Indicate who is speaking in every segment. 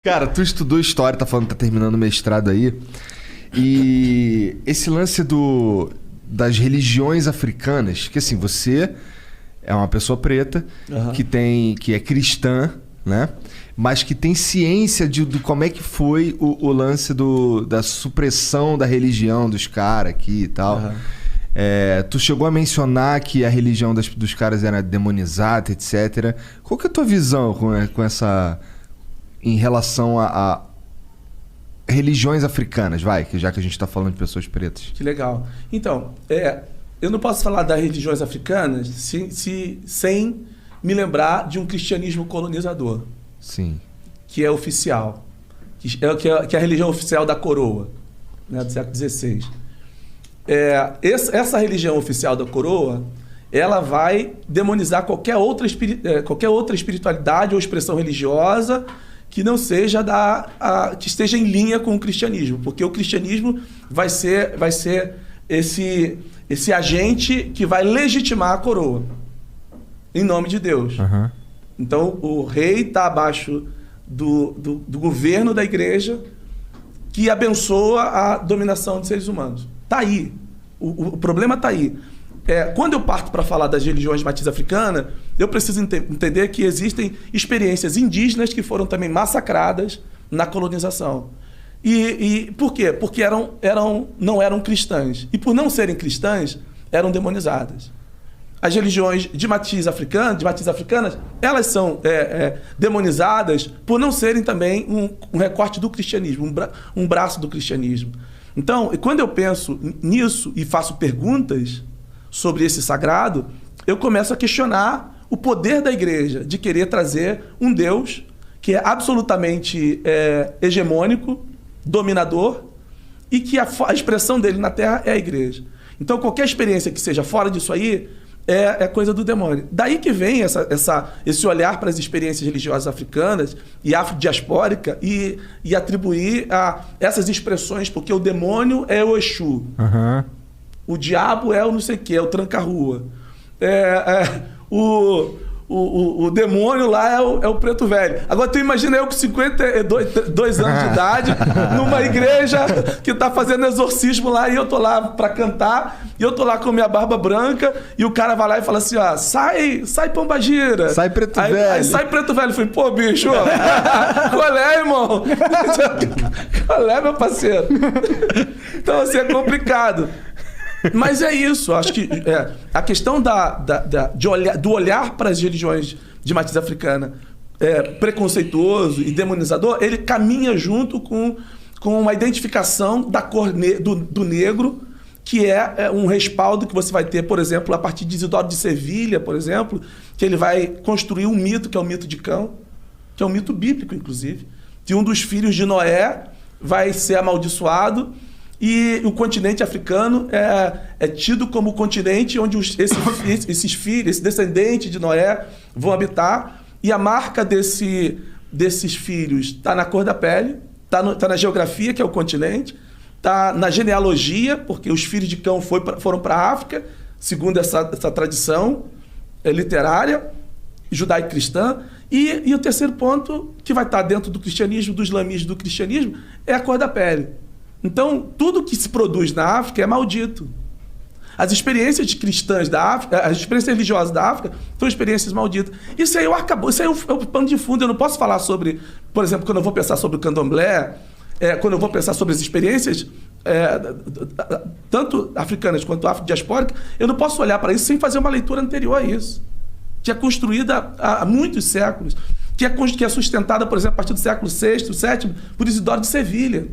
Speaker 1: Cara, tu estudou história, tá falando que tá terminando o mestrado aí. E esse lance das religiões africanas, que assim, você é uma pessoa preta, que é cristã, né? Mas que tem ciência de como é que foi o lance da supressão da religião dos caras aqui e tal. Tu chegou a mencionar que a religião dos caras era demonizada, etc. Qual que é a tua visão com essa... em relação a religiões africanas, já que a gente está falando de pessoas pretas?
Speaker 2: Que legal. Então, eu não posso falar das religiões africanas sem me lembrar de um cristianismo colonizador.
Speaker 1: Sim.
Speaker 2: Que é oficial. Que é a religião oficial da coroa, né, do século XVI. Essa religião oficial da coroa, ela vai demonizar qualquer outra espiritualidade ou expressão religiosa que não seja que esteja em linha com o cristianismo, porque o cristianismo vai ser esse agente que vai legitimar a coroa em nome de Deus. Então o rei está abaixo do governo da igreja, que abençoa a dominação de seres humanos. Está aí. O problema está aí. Quando eu parto para falar das religiões de matriz africana, eu preciso entender que existem experiências indígenas que foram também massacradas na colonização. E por quê? Porque não eram cristãs. E por não serem cristãs, eram demonizadas. As religiões de matriz africanas, elas são demonizadas por não serem também um recorte do cristianismo, um braço do cristianismo. Então, quando eu penso nisso e faço perguntas sobre esse sagrado, eu começo a questionar o poder da igreja de querer trazer um Deus que é absolutamente hegemônico, dominador, e que a expressão dele na Terra é a igreja. Então, qualquer experiência que seja fora disso aí é coisa do demônio. Daí que vem esse olhar para as experiências religiosas africanas e afrodiaspórica e atribuir a essas expressões, porque o demônio é o Exu. O diabo é o não sei o que, é o tranca-rua. O demônio lá é o preto velho. Agora tu imagina eu com 52 anos de idade, numa igreja que tá fazendo exorcismo lá, e eu tô lá pra cantar, e eu tô lá com minha barba branca, e o cara vai lá e fala assim, ó, sai pombagira.
Speaker 1: Sai preto velho.
Speaker 2: Aí sai preto velho. Eu falei, pô, bicho, qual é, irmão? Qual é, meu parceiro? Então, assim, é complicado. Mas é isso, acho que a questão do olhar para as religiões de matriz africana preconceituoso e demonizador, ele caminha junto com uma identificação da cor do negro, que é um respaldo que você vai ter, por exemplo, a partir de Isidoro de Sevilha, por exemplo, que ele vai construir um mito, que é o mito de Cão, que é um mito bíblico, inclusive, que um dos filhos de Noé vai ser amaldiçoado. E o continente africano é tido como o continente onde esses filhos, esse descendente de Noé vão habitar. E a marca desses filhos está na cor da pele, está na geografia, que é o continente, está na genealogia, porque os filhos de Cão foram para a África, segundo essa tradição literária, judaico-cristã. E o terceiro ponto, que vai estar dentro do cristianismo, do islamismo, do cristianismo, é a cor da pele. Então, tudo que se produz na África é maldito. As experiências cristãs da África, as experiências religiosas da África, são experiências malditas. Isso aí é o pano de fundo. Eu não posso falar sobre, por exemplo, quando eu vou pensar sobre o candomblé, quando eu vou pensar sobre as experiências, tanto africanas quanto afrodiaspóricas, eu não posso olhar para isso sem fazer uma leitura anterior a isso, que é construída há muitos séculos, que é sustentada, por exemplo, a partir do século VI, VII, por Isidoro de Sevilha,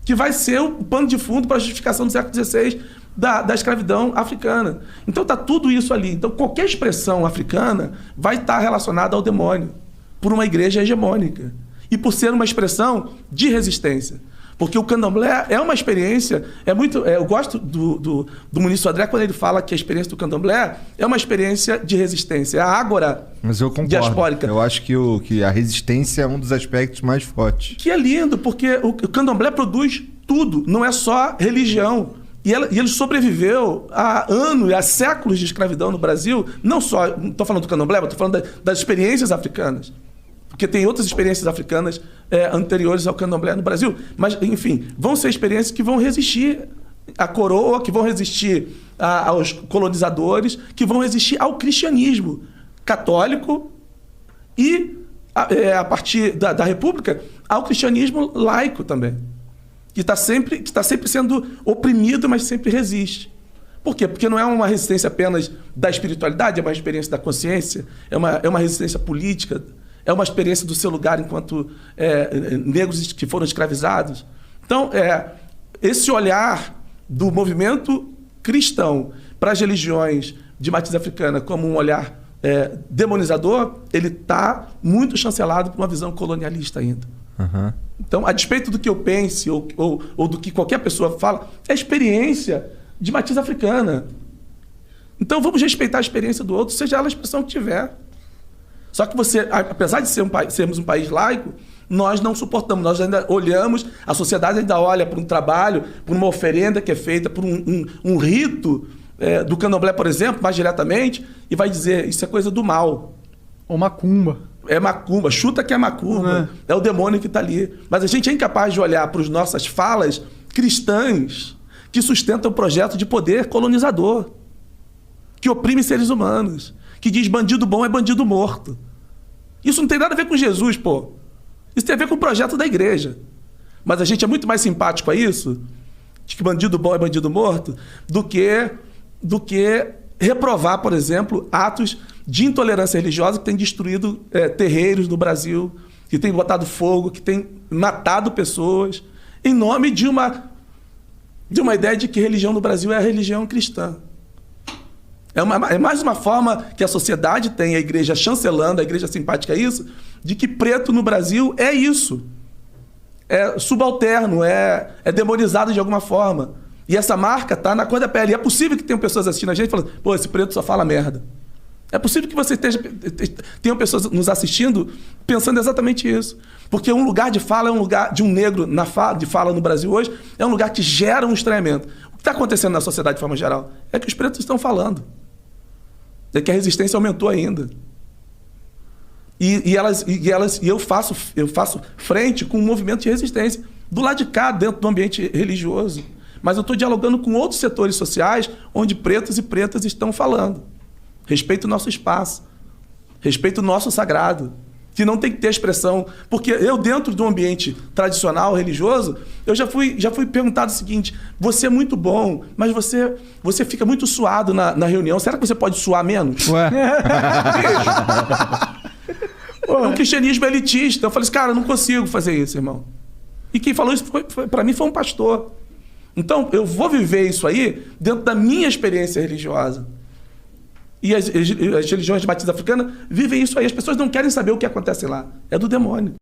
Speaker 2: que vai ser o pano de fundo para a justificação do século XVI da escravidão africana. Então está tudo isso ali. Então qualquer expressão africana vai estar relacionada ao demônio, por uma igreja hegemônica, e por ser uma expressão de resistência. Porque o candomblé é uma experiência, eu gosto do Muniz Sodré quando ele fala que a experiência do candomblé é uma experiência de resistência, é a ágora diaspórica.
Speaker 1: Mas eu concordo. Eu acho que a resistência é um dos aspectos mais fortes.
Speaker 2: Que é lindo, porque o candomblé produz tudo, não é só religião. E ele sobreviveu a anos, a séculos de escravidão no Brasil, não estou falando do candomblé, mas estou falando das experiências africanas. porque tem outras experiências africanas anteriores ao candomblé no Brasil. Mas, enfim, vão ser experiências que vão resistir à coroa, que vão resistir aos colonizadores, que vão resistir ao cristianismo católico e, a partir da República, ao cristianismo laico também, que está sempre sendo oprimido, mas sempre resiste. Por quê? Porque não é uma resistência apenas da espiritualidade, é uma experiência da consciência, é uma resistência política, é uma experiência do seu lugar enquanto negros que foram escravizados. Então, esse olhar do movimento cristão para as religiões de matriz africana como um olhar demonizador, ele está muito chancelado por uma visão colonialista ainda.
Speaker 1: Uhum.
Speaker 2: Então, a despeito do que eu pense ou do que qualquer pessoa fala, é experiência de matriz africana. Então, vamos respeitar a experiência do outro, seja ela a expressão que tiver. Só que você, apesar de sermos um país laico, nós não suportamos, nós ainda olhamos, a sociedade ainda olha para um trabalho, por uma oferenda que é feita, por um rito do candomblé, por exemplo, mais diretamente, e vai dizer, isso é coisa do mal.
Speaker 3: Ou macumba.
Speaker 2: É macumba, chuta que é macumba, é o demônio que está ali. Mas a gente é incapaz de olhar para as nossas falas cristãs que sustentam o projeto de poder colonizador, que oprime seres humanos, que diz bandido bom é bandido morto. Isso não tem nada a ver com Jesus, pô. Isso tem a ver com o projeto da igreja. Mas a gente é muito mais simpático a isso, de que bandido bom é bandido morto, do que reprovar, por exemplo, atos de intolerância religiosa que têm destruído terreiros no Brasil, que têm botado fogo, que têm matado pessoas, em nome de uma ideia de que religião no Brasil é a religião cristã. É mais uma forma que a sociedade tem, a igreja chancelando, a igreja simpática a isso, de que preto no Brasil é isso. É subalterno, é demonizado de alguma forma. E essa marca está na cor da pele. E é possível que tenham pessoas assistindo a gente falando, pô, esse preto só fala merda. É possível que você tenham pessoas nos assistindo pensando exatamente isso. Porque um lugar de fala é um lugar de um negro de fala no Brasil hoje, é um lugar que gera um estranhamento. O que está acontecendo na sociedade de forma geral é que os pretos estão falando. É que a resistência aumentou ainda. E eu faço frente com um movimento de resistência do lado de cá, dentro do ambiente religioso. Mas eu estou dialogando com outros setores sociais onde pretos e pretas estão falando. Respeito o nosso espaço. Respeito o nosso sagrado. Que não tem que ter expressão. Porque eu, dentro de um ambiente tradicional, religioso, eu já fui perguntado o seguinte, você é muito bom, mas você fica muito suado na reunião. Será que você pode suar menos?
Speaker 1: Ué?
Speaker 2: É um cristianismo elitista. Eu falei assim, cara, eu não consigo fazer isso, irmão. E quem falou isso para mim foi um pastor. Então, eu vou viver isso aí dentro da minha experiência religiosa. E as religiões de matriz africana vivem isso aí. As pessoas não querem saber o que acontece lá. É do demônio.